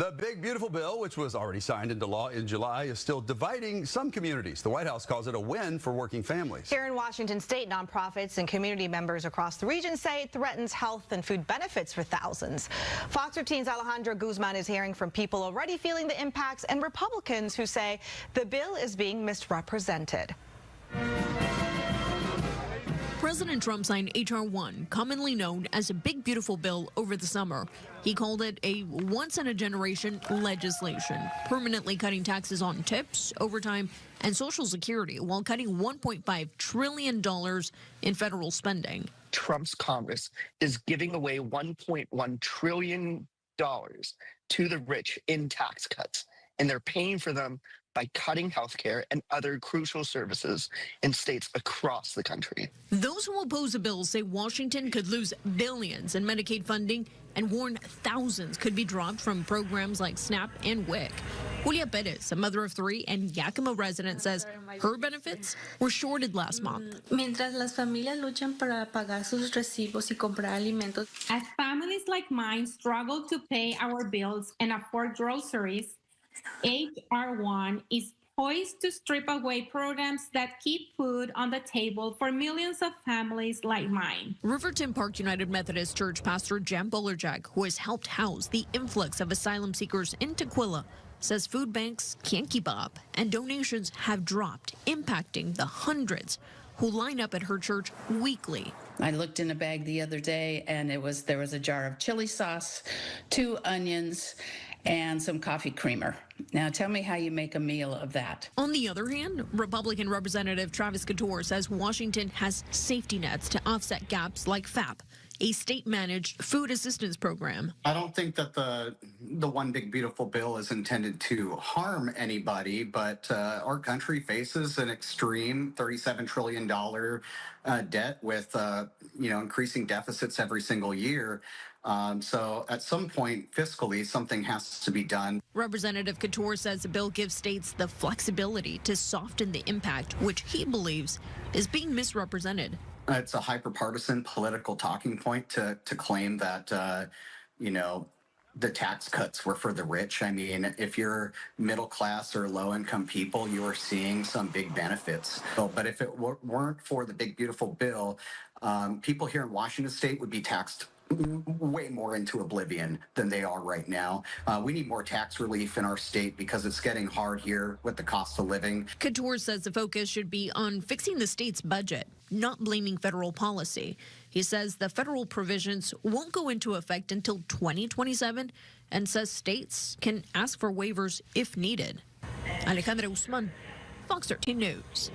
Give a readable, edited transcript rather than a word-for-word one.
The big, beautiful bill, which was already signed into law in July, is still dividing some communities. The White House calls it a win for working families. Here in Washington state, nonprofits and community members across the region say it threatens health and food benefits for thousands. Fox 13's Alejandra Guzman is hearing from people already feeling the impacts and Republicans who say the bill is being misrepresented. President Trump signed H.R. 1, commonly known as a big, beautiful bill, over the summer. He called it a once-in-a-generation legislation, permanently cutting taxes on tips, overtime, and Social Security while cutting $1.5 trillion in federal spending. Trump's Congress is giving away $1.1 trillion to the rich in tax cuts, and they're paying for them by cutting health care and other crucial services in states across the country. Those who oppose the bill say Washington could lose billions in Medicaid funding and warn thousands could be dropped from programs like SNAP and WIC. Julia Perez, a mother of 3 and Yakima resident, says her benefits were shorted last month. Mientras las familias luchan para pagar sus recibos y comprar alimentos. As families like mine struggle to pay our bills and afford groceries, H.R. 1 is poised to strip away programs that keep food on the table for millions of families like mine. Riverton Park United Methodist Church pastor Jan Bolerjack, who has helped house the influx of asylum seekers in Tequila, says food banks can't keep up and donations have dropped, impacting the hundreds who line up at her church weekly. I looked in a bag the other day and there was a jar of chili sauce, 2 onions, and some coffee creamer. Now tell me how you make a meal of that. On the other hand, Republican Representative Travis Couture says Washington has safety nets to offset gaps like FAP, a state-managed food assistance program. I don't think that the one big beautiful bill is intended to harm anybody, but our country faces an extreme $37 trillion debt with increasing deficits every single year. So at some point, fiscally, something has to be done. Representative Couture says the bill gives states the flexibility to soften the impact, which he believes is being misrepresented. It's a hyper-partisan political talking point to claim that, the tax cuts were for the rich. I mean, if you're middle class or low income people, you are seeing some big benefits. But if it weren't for the big beautiful bill, people here in Washington state would be taxed way more into oblivion than they are right now. We need more tax relief in our state because it's getting hard here with the cost of living. Couture says the focus should be on fixing the state's budget, not blaming federal policy. He says the federal provisions won't go into effect until 2027 and says states can ask for waivers if needed. Alejandra Guzman, Fox 13 News.